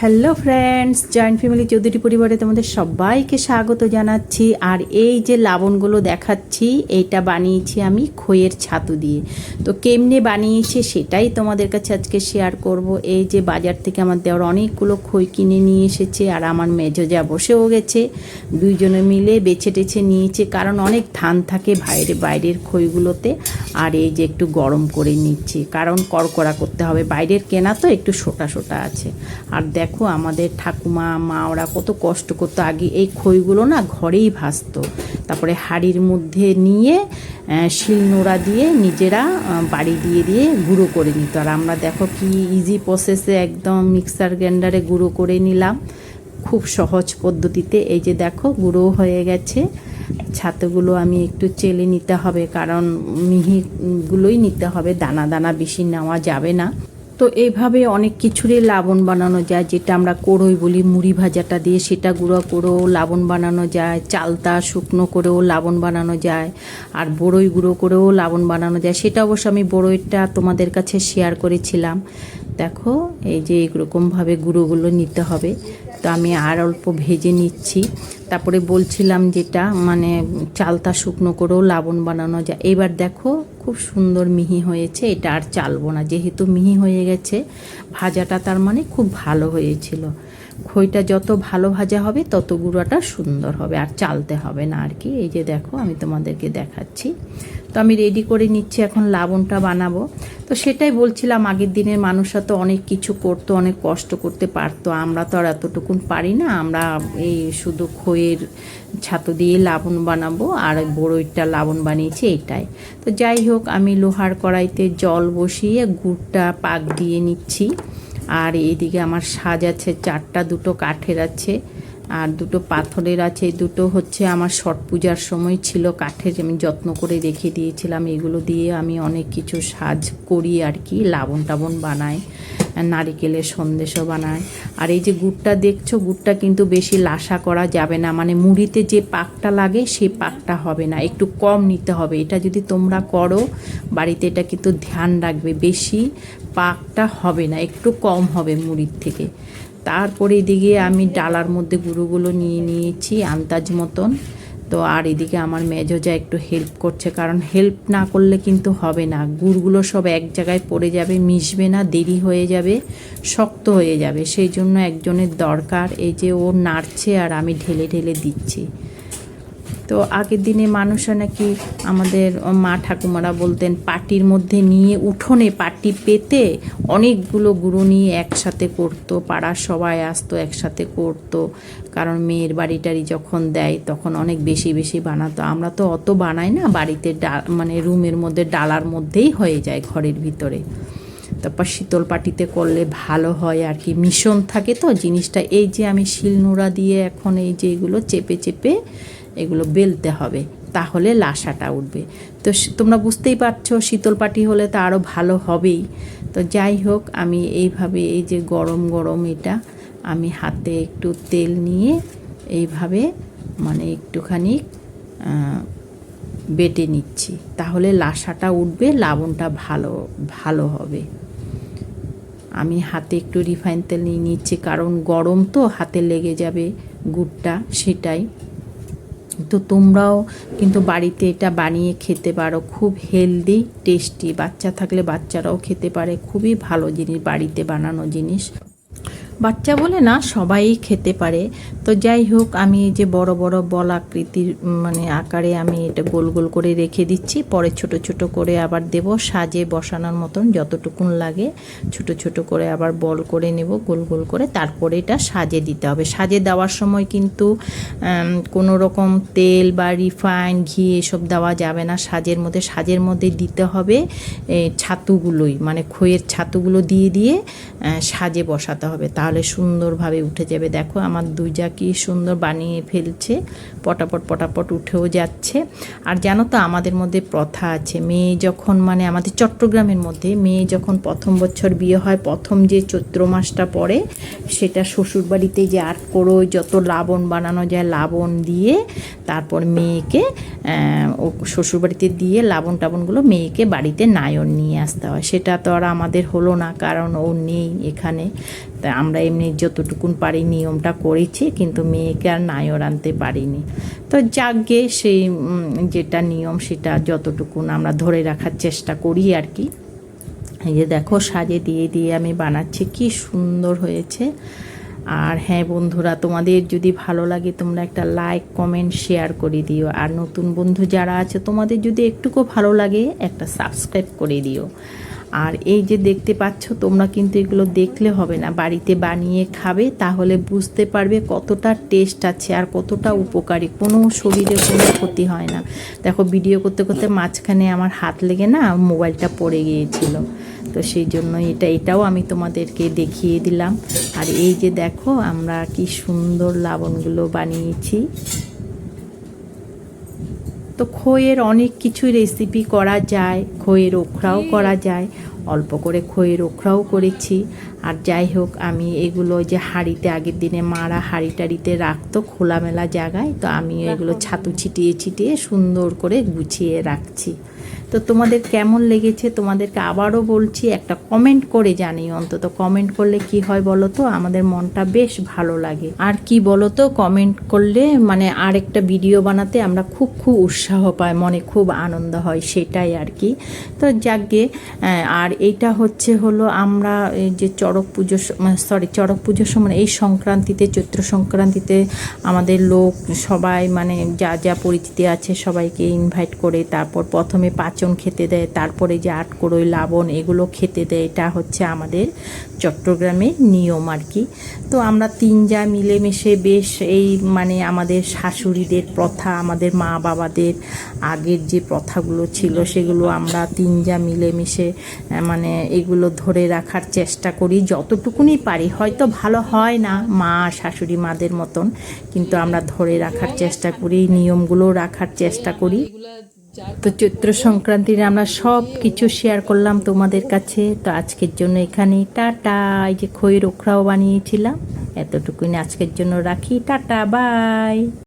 Hello friends, joint family Chowdhury পরিবারে তোমাদের সবাইকে স্বাগত জানাচ্ছি। আর এই যে লবণগুলো দেখাচ্ছি, এইটা বানিয়েছি আমি খইয়ের ছাতু দিয়ে। তো কেমনে বানিয়েছি সেটাই তোমাদের কাছে আজকে শেয়ার করব। এই যে বাজার থেকে আমার দেওয়ার অনেকগুলো খই কিনে নিয়ে এসেছে, আর আমার মেজো যা বসেও গেছে, দুইজনে মিলে বেছে টেছে নিয়েছে, কারণ অনেক ধান থাকে বাইরের খইগুলোতে। আর এই যে একটু গরম করে নিচ্ছি, কারণ কড়কড়া করতে হবে, বাইরের কেনা তো একটু সোটা সোটা আছে। আর দেখো আমাদের ঠাকুমা মা ওরা কত কষ্ট করতো, আগে এই খইগুলো না ঘরেই ভাজতো, তারপরে হাঁড়ির মধ্যে নিয়ে শিলনোড়া দিয়ে নিজেরা বাড়ি দিয়ে দিয়ে গুঁড়ো করে নিত। আর আমরা দেখো কি ইজি প্রসেসে একদম মিক্সার গ্রাইন্ডারে গুঁড়ো করে নিলাম, খুব সহজ পদ্ধতিতে। এই যে দেখো গুঁড়ো হয়ে গেছে। ছাতুগুলো আমি একটু চেলে নিতে হবে, কারণ মিহিগুলোই নিতে হবে, দানা দানা বেশি নেওয়া যাবে না। তো এইভাবে অনেক কিছুরই লবণ বানানো যায়, যেটা আমরা কড়ই বলি, মুড়ি ভাজাটা দিয়ে সেটা গুঁড়ো করেও লবণ বানানো যায়, চালতা শুকনো করেও লবণ বানানো যায়, আর বড়ই গুঁড়ো করেও লবণ বানানো যায়। সেটা অবশ্য আমি বড়ইটা তোমাদের কাছে শেয়ার করেছিলাম। দেখো এই যে এরকমভাবে গুঁড়োগুলো নিতে হবে। তো আমি আর অল্প ভেজে নিচ্ছি। তারপরে বলছিলাম যেটা মানে চালতা শুকনো করেও লবণ বানানো যায়। এবার দেখো খুব সুন্দর মিহি হয়েছে, এটা আর চালবো না, যেহেতু মিহি হয়ে গেছে। ভাজাটা তার মানে খুব ভালো হয়েছিল। খইটা যত ভালো ভাজা হবে তত গুঁড়োটা সুন্দর হবে, আর চালতে হবে না আর কি। এই যে দেখো আমি তোমাদেরকে দেখাচ্ছি। তো আমি রেডি করে নিচ্ছি, এখন লবণটা বানাবো। তো সেটাই বলছিলাম, আগের দিনের মানুষরা তো অনেক কিছু করতো, অনেক কষ্ট করতে পারতো, আমরা তো আর এতটুকুন পারি না। আমরা এই শুধু খইয়ের ছাতু দিয়ে লবণ বানাবো, আর বড়ইটা লবণ বানিয়েছি এটাই। তো যাই হোক, আমি লোহার কড়াইতে জল বসিয়ে গুড়টা পাক দিয়ে নিচ্ছি। আর এইদিকে আমার সাজ আছে চারটা, দুটো কাঠের আছে আর দুটো পাথরের আছে। এই দুটো হচ্ছে আমার ছট পূজার সময় ছিল কাঠের, আমি যত্ন করে রেখে দিয়েছিলাম। এগুলো দিয়ে আমি অনেক কিছু সাজ করি আর কি, লবণ টাবণ বানাই, নারিকেলের সন্দেশও বানায়। আর এই যে গুড়টা দেখছো, গুড়টা কিন্তু বেশি লাসা করা যাবে না, মানে মুড়িতে যে পাকটা লাগে সেই পাকটা হবে না, একটু কম নিতে হবে। এটা যদি তোমরা করো বাড়িতে, এটা কিন্তু ধ্যান রাখবে, বেশি পাকটা হবে না, একটু কম হবে মুড়ির থেকে। তারপরে এদিকে আমি ডালার মধ্যে গুঁড়োগুলো নিয়ে নিয়েছি আন্দাজ মতন। তো আর এদিকে আমার মেজো যা একটু হেল্প করছে, কারণ হেল্প না করলে কিন্তু হবে না, গুড়গুলো সব এক জায়গায় পড়ে যাবে, মিশবে না, দেরি হয়ে যাবে, শক্ত হয়ে যাবে, সেই জন্য একজনের দরকার। এই যে ও নাড়ছে আর আমি ঢেলে ঢেলে দিচ্ছি। তো আগের দিনে মানুষরা নাকি, আমাদের মা ঠাকুমারা বলতেন, পাটির মধ্যে নিয়ে উঠোনে পাটি পেতে অনেকগুলো গুঁড়ো নিয়ে একসাথে করতো, পাড়ার সবাই আসতো একসাথে করতো, কারণ মেয়ের বাড়িটারি যখন দেয় তখন অনেক বেশি বেশি বানাতো। আমরা তো অত বানাই না, বাড়িতে মানে রুমের মধ্যে ডালার মধ্যেই হয়ে যায় ঘরের ভিতরে। তারপর শীতল পাটিতে করলে ভালো হয় আর কি, মিশ্রণ থাকে তো জিনিসটা। এই যে আমি শিলনোড়া দিয়ে এখন এই যে এগুলো চেপে চেপে এগুলো বেলতে হবে, তাহলে লাসাটা উঠবে। তো তোমরা বুঝতেই পারছো, শীতল পাটি হলে তো আরও ভালো হবেই। তো যাই হোক, আমি এইভাবে এই যে গরম গরম এটা আমি হাতে একটু তেল নিয়ে এইভাবে মানে একটুখানি বেটে নিচ্ছি, তাহলে লাসাটা উঠবে, লবণটা ভালো ভালো হবে। আমি হাতে একটু রিফাইন তেল নিয়ে নিচ্ছি, কারণ গরম তো হাতে লেগে যাবে গুড়টা, সেটাই। তো তোমরাও কিন্তু বাড়িতে এটা বানিয়ে খেতে পারো, খুব হেলদি টেস্টি, বাচ্চা থাকলে বাচ্চারাও খেতে পারে, খুবই ভালো জিনিস, বাড়িতে বানানো জিনিস, বাচ্চা বলে না সবাই খেতে পারে। তো যাই হোক, আমি এই যে বড় বড় বল আকৃতির মানে আকারে আমি এটা গোল গোল করে রেখে দিচ্ছি, পরে ছোট ছোট করে আবার দেব, সাজে বসানোর মতন যতটুকুন লাগে ছোট ছোট করে আবার বল করে নেব গোল গোল করে, তারপরে এটা সাজে দিতে হবে। সাজে দেওয়ার সময় কিন্তু কোনো রকম তেল বা রিফাইন ঘি এসব দেওয়া যাবে না সাজের মধ্যে দিতে হবে ছাতুগুলোই, মানে খইয়ের ছাতুগুলো দিয়ে দিয়ে সাজে বসাতে হবে, তাহলে সুন্দরভাবে উঠে যাবে। দেখো আমার দুই যা কি সুন্দর বানিয়ে ফেলছে, পটাপট পটাপট উঠেও যাচ্ছে। আর জানো তো আমাদের মধ্যে প্রথা আছে, মেয়ে যখন মানে আমাদের চট্টগ্রামের মধ্যে মেয়ে যখন প্রথম বছর বিয়ে হয়, প্রথম যে চৈত্র মাসটা পড়ে, সেটা শ্বশুরবাড়িতে যে আট করো যত লবণ বানানো যায় লবণ দিয়ে তারপর মেয়েকে ও শ্বশুরবাড়িতে দিয়ে লবণ টাবণগুলো মেয়েকে বাড়িতে নায়ন নিয়ে আসতে হয়। সেটা তো আর আমাদের হলো না, কারণ ও নেই এখানে। তাই আমরা এমনি যতটুকুন পারি নিয়মটা করেছি, কিন্তু মেয়েকে আর নায়র আনতে পারিনি। তো যাকগে সেই যেটা নিয়ম সেটা যতটুকুন আমরা ধরে রাখার চেষ্টা করি আর কি। এই যে দেখো সাজে দিয়ে দিয়ে আমি বানাচ্ছি, কি সুন্দর হয়েছে। আর হ্যাঁ বন্ধুরা, তোমাদের যদি ভালো লাগে তোমরা একটা লাইক কমেন্ট শেয়ার করে দিও। আর নতুন বন্ধু যারা আছে তোমাদের যদি একটুকু ভালো লাগে একটা সাবস্ক্রাইব করে দিও। আর এই যে দেখতে পাচ্ছ তোমরা, কিন্তু এগুলো দেখলে হবে না, বাড়িতে বানিয়ে খাবে, তাহলে বুঝতে পারবে কতটা টেস্ট আছে আর কতটা উপকারী, কোনো শরীরে কোনো ক্ষতি হয় না। দেখো ভিডিও করতে করতে মাঝখানে আমার হাত লেগে না মোবাইলটা পড়ে গিয়েছিল, তো সেই জন্য এটাও আমি তোমাদেরকে দেখিয়ে দিলাম। আর এই যে দেখো আমরা কি সুন্দর লবণগুলো বানিয়েছি। তো খইয়ের অনেক কিছু রেসিপি করা যায়, খইয়ের ওখরাও করা যায়, অল্প করে খইয়ের ওখরাও করেছি। আর যাই হোক, আমি এগুলো যে হাঁড়িতে আগের দিনে মারা হাঁড়ি টাড়িতে রাখতো খোলামেলা জায়গায়, তো আমি এগুলো ছাতু ছিটিয়ে ছিটিয়ে সুন্দর করে গুছিয়ে রাখছি। তো তোমাদের কেমন লেগেছে তোমাদেরকে আবারও বলছি, একটা কমেন্ট করে জানিও। অন্তত কমেন্ট করলে কি হয় বলো তো, আমাদের মনটা বেশ ভালো লাগে। আর কি বলো তো, কমেন্ট করলে মানে আরেকটা ভিডিও বানাতে আমরা খুব উৎসাহ পাই, মনে খুব আনন্দ হয়, সেটাই আর কি। তো যাকগে, আর এইটা হলো আমরা এই যে চড়ক পুজোর সময় এই সংক্রান্তিতে, চৈত্র সংক্রান্তিতে আমাদের লোক সবাই মানে যা যা পরিচিতি আছে সবাইকে ইনভাইট করে, তারপর প্রথমে পাচন খেতে দেয়, তারপরে যে আটকড়ই লাবণ এগুলো খেতে দেয়। এটা হচ্ছে আমাদের চট্টগ্রামের নিয়ম আর কি। তো আমরা তিন যা মিলেমিশে বেশ এই মানে আমাদের শাশুড়িদের প্রথা, আমাদের মা বাবাদের আগের যে প্রথাগুলো ছিল সেগুলো আমরা তিন যা মিলেমিশে মানে এগুলো ধরে রাখার চেষ্টা করি যতটুকুনি পারি। হয়তো ভালো হয় না মা শাশুড়ি মাদের মতন, কিন্তু আমরা ধরে রাখার চেষ্টা করি, নিয়মগুলো রাখার চেষ্টা করি। তো চৈত্র সংক্রান্তির আমরা সব কিছু শেয়ার করলাম তোমাদের কাছে। তো আজকের জন্য এখানেই টাটা। এই যে খইয়ের ওখরাও বানিয়েছিলাম, এতটুকুনি আজকের জন্য রাখি। Tata, by.